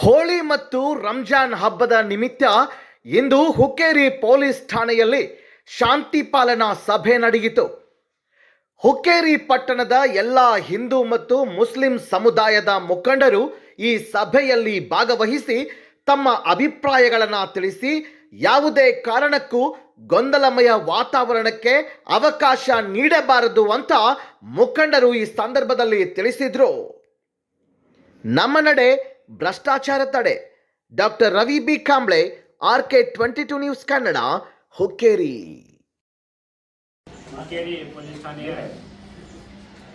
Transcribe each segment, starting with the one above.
ಹೋಳಿ ಮತ್ತು ರಂಜಾನ್ ಹಬ್ಬದ ನಿಮಿತ್ತ ಇಂದು ಹುಕ್ಕೇರಿ ಪೊಲೀಸ್ ಠಾಣೆಯಲ್ಲಿ ಶಾಂತಿ ಪಾಲನಾ ಸಭೆ ನಡೆಯಿತು. ಹುಕ್ಕೇರಿ ಪಟ್ಟಣದ ಎಲ್ಲ ಹಿಂದೂ ಮತ್ತು ಮುಸ್ಲಿಂ ಸಮುದಾಯದ ಮುಖಂಡರು ಈ ಸಭೆಯಲ್ಲಿ ಭಾಗವಹಿಸಿ ತಮ್ಮ ಅಭಿಪ್ರಾಯಗಳನ್ನು ತಿಳಿಸಿ ಯಾವುದೇ ಕಾರಣಕ್ಕೂ ಗೊಂದಲಮಯ ವಾತಾವರಣಕ್ಕೆ ಅವಕಾಶ ನೀಡಬಾರದು ಅಂತ ಮುಖಂಡರು ಈ ಸಂದರ್ಭದಲ್ಲಿ ತಿಳಿಸಿದರು. ನಮ್ಮ ನಡೆ ಭ್ರಷ್ಟಾಚಾರ ತಡೆ. Doctor Ravi B Kamble, RK22 news Kannada, Hukkeri. Hukkeri police ಠಾಣೆಯ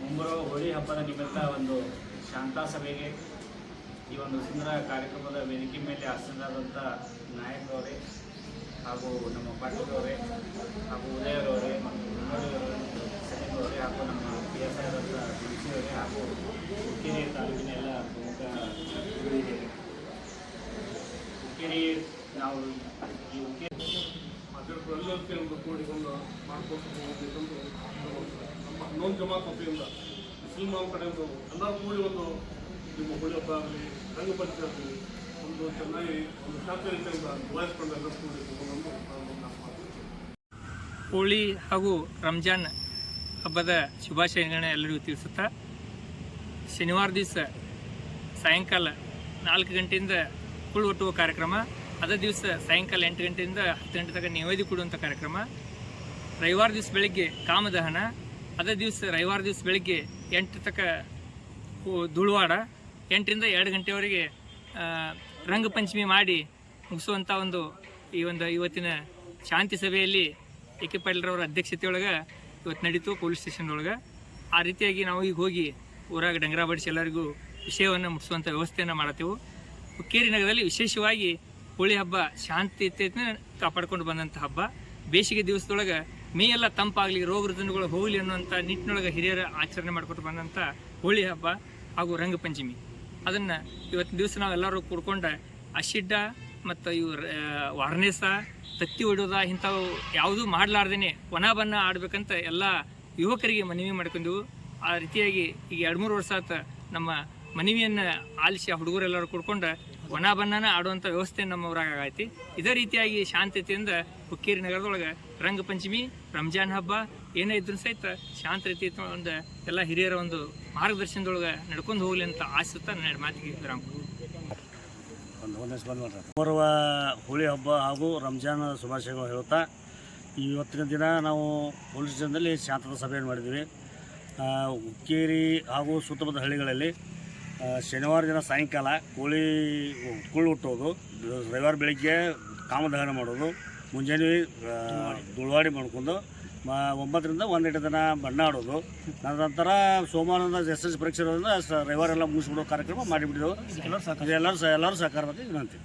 ಮುಂಬರುವ ಹೋಳಿ ಹಬ್ಬದ ನಿಮಿತ್ತ ಒಂದು ಶಾಂತಾ ಸಭೆಗೆ ಈ ಒಂದು ಸುಂದರ ಕಾರ್ಯಕ್ರಮದ ವೇದಿಕೆ ಮೇಲೆ ಆಸೀನರಾದಂಥ ನಾಯಕರವರೇ ಹಾಗೂ ನಮ್ಮ ಪಾಟೀಲವರೇ ಹಾಗೂ ಉದಯರವರೇ ಮತ್ತು ಮುನ್ನೋಡಿಯವರೇ ಸಚಿವರವರೇ ಹಾಗೂ ನಮ್ಮ PSI ಆದಂಥ ಅವರೇ ಹಾಗೂ ಹುಕ್ಕೇರಿ ತಾಲೂಕಿನ ಎಲ್ಲ ಪ್ರಮುಖ ಹಿರಿಯರಿದ್ದಾರೆ. ಹುಕ್ಕೇರಿ ನಾವು ಈ ಹುಕ್ಕೇರಿ ಎಲ್ಲರೂ ಕೂಡಿಕೊಂಡು ಮಾಡ್ಕೊಂಡು ಹೋಗಬೇಕಂದು ನಮ್ಮ ಇನ್ನೊಂದು ಜಮಾತ್ ವತಿಯಿಂದ ಮುಸ್ಲಿಂ ಕಡೆಯಿಂದ ಎಲ್ಲರೂ ಕೂಡಿ ಒಂದು ನಿಮ್ಮ ಹೋಳಿ ಹಬ್ಬ ಆಗಲಿ ರಂಗಪಂಚಮಿ ಆಗಲಿ ಒಂದು ಚೆನ್ನಾಗಿ ಒಂದು ಶಾಂತಿ ರೀತಿಯಿಂದ ನಿಭಾಯಿಸ್ಕೊಂಡು ಎಲ್ಲರೂ ಕೂಡಿ ಹೋಗೋದನ್ನು ಹೋಳಿ ಹಾಗೂ ರಂಜಾನ್ ಹಬ್ಬದ ಶುಭಾಶಯಗಳನ್ನ ಎಲ್ಲರಿಗೂ ತಿಳಿಸುತ್ತಾ, ಶನಿವಾರ ದಿವಸ ಸಾಯಂಕಾಲ 4 ಗಂಟೆಯಿಂದ ಕುಳು ಒಟ್ಟುವ ಕಾರ್ಯಕ್ರಮ, ಅದೇ ದಿವಸ ಸಾಯಂಕಾಲ 8 ಗಂಟೆಯಿಂದ 10 ಗಂಟೆ ತನಕ ನೈವೇದ್ಯ ಕೊಡುವಂಥ ಕಾರ್ಯಕ್ರಮ, ರವಿವಾರ ದಿವಸ ಬೆಳಗ್ಗೆ ಕಾಮದಹನ, ಅದೇ ದಿವಸ ರವಿವಾರ ದಿವಸ ಬೆಳಗ್ಗೆ 8 ತನಕ ಧೂಳುವಾಡ, 8ರಿಂದ 2 ಗಂಟೆವರೆಗೆ ರಂಗಪಂಚಮಿ ಮಾಡಿ ಮುಗಿಸುವಂಥ ಇವತ್ತಿನ ಶಾಂತಿ ಸಭೆಯಲ್ಲಿ AK ಪಾಟೀಲ್ರವರ ಅಧ್ಯಕ್ಷತೆಯೊಳಗೆ ಇವತ್ತು ನಡೀತು ಪೊಲೀಸ್ ಸ್ಟೇಷನ್ ಒಳಗೆ. ಆ ರೀತಿಯಾಗಿ ನಾವು ಈಗ ಹೋಗಿ ಊರಾಗ ಡಂಗರ ಬಡಿಸಿ ಎಲ್ಲರಿಗೂ ವಿಷಯವನ್ನು ಮುಟ್ಟಿಸುವಂಥ ವ್ಯವಸ್ಥೆಯನ್ನು ಮಾಡತ್ತೇವೆ. ಹುಕ್ಕೇರಿ ನಗರದಲ್ಲಿ ವಿಶೇಷವಾಗಿ ಹೋಳಿ ಹಬ್ಬ ಶಾಂತಿಯುತನ ಕಾಪಾಡ್ಕೊಂಡು ಬಂದಂಥ ಹಬ್ಬ. ಬೇಸಿಗೆ ದಿವಸದೊಳಗೆ ಮೇ ಎಲ್ಲ ತಂಪಾಗಲಿ, ರೋಗ ರುಜಿನಗಳು ಹೋಗಲಿ ಅನ್ನುವಂಥ ನಿಟ್ಟಿನೊಳಗೆ ಹಿರಿಯರ ಆಚರಣೆ ಮಾಡ್ಕೊಟ್ಟು ಬಂದಂಥ ಹೋಳಿ ಹಬ್ಬ ಹಾಗೂ ರಂಗಪಂಚಮಿ. ಅದನ್ನು ಇವತ್ತಿನ ದಿವಸ ನಾವೆಲ್ಲರೂ ಕೂಡ್ಕೊಂಡು ಅಶಿಡ್ಡ ಮತ್ತು ಇವು ವಾರ್ನೇಸ, ತತ್ತಿ ಹೊಡೋದ ಇಂಥವು ಯಾವುದೂ ಮಾಡಲಾರ್ದೇ ವನ ಬಣ್ಣ ಆಡಬೇಕಂತ ಎಲ್ಲ ಯುವಕರಿಗೆ ಮನವಿ ಮಾಡ್ಕೊಂಡೆವು. ಆ ರೀತಿಯಾಗಿ ಈಗ 2-3 ವರ್ಷ ಆತ ನಮ್ಮ ಮನವಿಯನ್ನು ಆಲಿಸಿ ಆ ಹುಡುಗರೆಲ್ಲರೂ ಕೂಡ್ಕೊಂಡು ವನ ಬಣ್ಣನ ಆಡುವಂಥ ವ್ಯವಸ್ಥೆ ನಮ್ಮ ಊರಾಗ ಆಗೈತಿ. ಇದೇ ರೀತಿಯಾಗಿ ಶಾಂತತೆಯಿಂದ ಹುಕ್ಕೇರಿ ನಗರದೊಳಗೆ ರಂಗಪಂಚಮಿ, ರಂಜಾನ್ ಹಬ್ಬ ಏನೇ ಇದ್ರೂ ಸಹಿತ ಶಾಂತ ರೀತಿಯಿಂದ ಒಂದು ಎಲ್ಲ ಹಿರಿಯರ ಒಂದು ಮಾರ್ಗದರ್ಶನದೊಳಗೆ ನಡ್ಕೊಂಡು ಹೋಗಲಿ ಅಂತ ಆಶಿಸುತ್ತಾ ನನ್ನ ಮಾತಿಗೆ ವಿರಾಮ. ಬರುವ ಹೋಳಿ ಹಬ್ಬ ಹಾಗೂ ರಂಜಾನ್ ಶುಭಾಶಯಗಳು ಹೇಳುತ್ತಾ, ಇವತ್ತಿನ ದಿನ ನಾವು ಪೊಲೀಸ್ ಸ್ಟೇಷನ್ದಲ್ಲಿ ಶಾಂತತಾ ಸಭೆಯನ್ನು ಮಾಡಿದ್ವಿ. ಹುಕ್ಕೇರಿ ಹಾಗೂ ಸುತ್ತಮುತ್ತ ಹಳ್ಳಿಗಳಲ್ಲಿ ಶನಿವಾರ ದಿನ ಸಾಯಂಕಾಲ ಕುಳ್ಳು ಹುಟ್ಟೋದು, ರವಿವಾರ ಬೆಳಿಗ್ಗೆ ಕಾಮದಹನ ಮಾಡೋದು, ಮುಂಜಾನೆ ಧೂಳುವಾಡಿ ಮಾಡ್ಕೊಂಡು 9ರಿಂದ 1 ಗಂಟೆ ತನಕ ಬಣ್ಣ ಆಡೋದು, ನಂತರ ಸೋಮವಾರದ SSLC ಪರೀಕ್ಷೆ ಇರೋದ್ರಿಂದ ರವಿವಾರ ಎಲ್ಲ ಮುಗಿಸ್ಬಿಡೋ ಕಾರ್ಯಕ್ರಮ ಮಾಡಿಬಿಟ್ಟಿದ್ದೆವು. ಎಲ್ಲರೂ ಸಹಕಾರ ವಿನಂತಿ.